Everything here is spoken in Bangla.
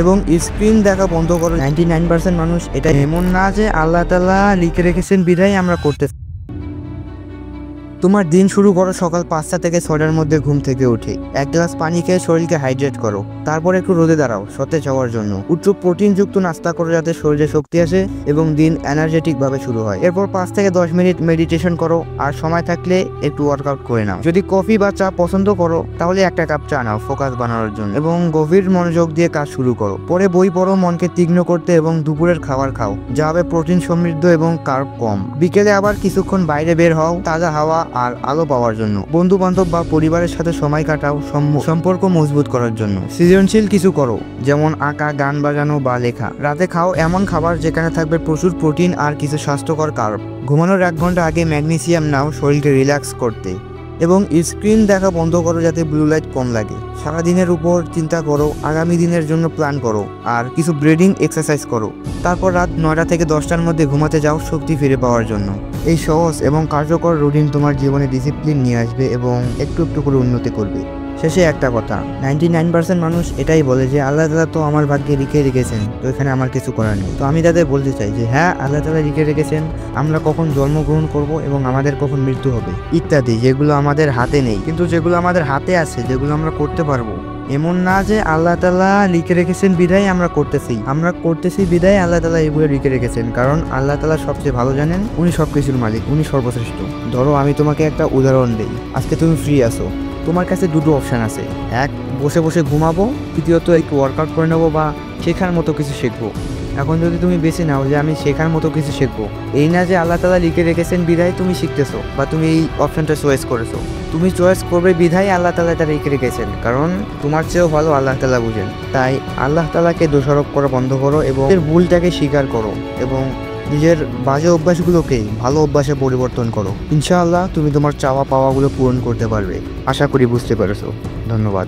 এবং স্ক্রিন দেখা বন্ধ করো। 99% মানুষ এটা এমন না যে আল্লাহ তাআলা লিখে রেখেছেন বিধায় আমরা করতে। তোমার দিন শুরু করো সকাল 5টা থেকে 6টার মধ্যে ঘুম থেকে উঠে। এক গ্লাস পানি খেয়ে শরীরকে হাইড্রেট করো। তারপর একটু রোদে দাঁড়াও সতেজ হওয়ার জন্য। উচ্চ প্রোটিনযুক্ত নাস্তা করো যাতে শরীরে শক্তি আসে এবং দিন এনার্জেটিক ভাবে শুরু হয়। এরপর 5 থেকে 10 মিনিট মেডিটেশন করো আর সময় থাকলে একটু ওয়ার্কআউট করে নাও। যদি কফি বা চা পছন্দ করো তাহলে একটা কাপ চা নাও ফোকাস বানানোর জন্য এবং গভীর মনোযোগ দিয়ে কাজ শুরু করো। পরে বই পড়ো মনকে তীক্ষ্ণ করতে এবং দুপুরের খাবার খাও যা হবে প্রোটিন সমৃদ্ধ এবং কার্ব কম। বিকেলে আবার কিছুক্ষণ বাইরে বের হও তাজা হাওয়া আর আলো পাওয়ার জন্য। বন্ধু বান্ধব বা পরিবারের সাথে সময় কাটাও সম্পর্ক মজবুত করার জন্য। সৃজনশীল কিছু করো যেমন আঁকা, গান বাজানো বা লেখা। রাতে খাও এমন খাবার যেখানে থাকবে প্রচুর প্রোটিন আর কিছু স্বাস্থ্যকর কার্ব। ঘুমানোর 1 ঘন্টা আগে ম্যাগনেসিয়াম নাও শরীরকে রিল্যাক্স করতে এবং স্ক্রিন দেখা বন্ধ করো যাতে ব্লু লাইট কম লাগে। সারাদিনের উপর চিন্তা করো, আগামী দিনের জন্য প্ল্যান করো আর কিছু ব্রিদিং এক্সারসাইজ করো। তারপর রাত 9টা থেকে 10টার মধ্যে ঘুমাতে যাও শক্তি ফিরে পাওয়ার জন্য। এই সহজ এবং কার্যকর রুটিন তোমার জীবনে ডিসিপ্লিন নিয়ে আসবে এবং একটু একটু করে উন্নতি করবে। শেষে একটা কথা, 99% মানুষ এটাই বলে যে আল্লাহ তাআলা তো আমার ভাগ্যে লিখে রেখেছেন, তো এখানে আমার কিছু করার নেই। তো আমি তাদের বলতে চাই যে হ্যাঁ, আল্লাহ তাআলা লিখে রেখেছেন আমরা কখন জন্মগ্রহণ করব এবং আমাদের কখন মৃত্যু হবে ইত্যাদি, যেগুলো আমাদের হাতে নেই কিন্তু যেগুলো আমাদের হাতে আছে, যেগুলো আমরা করতে পারবো। এমন না যে আল্লাহ তাআলা লিখে রেখেছেন বিধায় আমরা করতেছি বিধায় আল্লাহ তাআলা এগুলো লিখে রেখেছেন, কারণ আল্লাহ তাআলা সবচেয়ে ভালো জানেন, উনি সবকিছুর মালিক, উনি সর্বশ্রেষ্ঠ। ধরো আমি তোমাকে একটা উদাহরণ দিই। আজকে তুমি ফ্রি আছো, তোমার কাছে দুটো অপশান আছে। এক, বসে বসে ঘুমাবো, তৃতীয়ত একটু ওয়ার্কআউট করে নেবো বা শেখার মতো কিছু শিখবো। এখন যদি তুমি বেছে নাও যে আমি শেখার মতো কিছু শিখবো, এই না যে আল্লাহ তাআলা লিখে রেখেছেন বিধায় তুমি শিখতেছো বা তুমি এই অপশনটা চয়েস করেছো। তুমি চয়েস করবে বিধায় আল্লাহ তাআলা এটা লিখে রেখেছেন, কারণ তোমার চেয়েও ভালো আল্লাহ তাআলা বুঝেন। তাই আল্লাহ তাআলাকে দোষারোপ করা বন্ধ করো এবং ভুলটাকে স্বীকার করো এবং নিজের বাজে অভ্যাসগুলোকে ভালো অভ্যাসে পরিবর্তন করো। ইনশাআল্লাহ তুমি তোমার চাওয়া পাওয়াগুলো পূরণ করতে পারবে। আশা করি বুঝতে পেরেছো। ধন্যবাদ।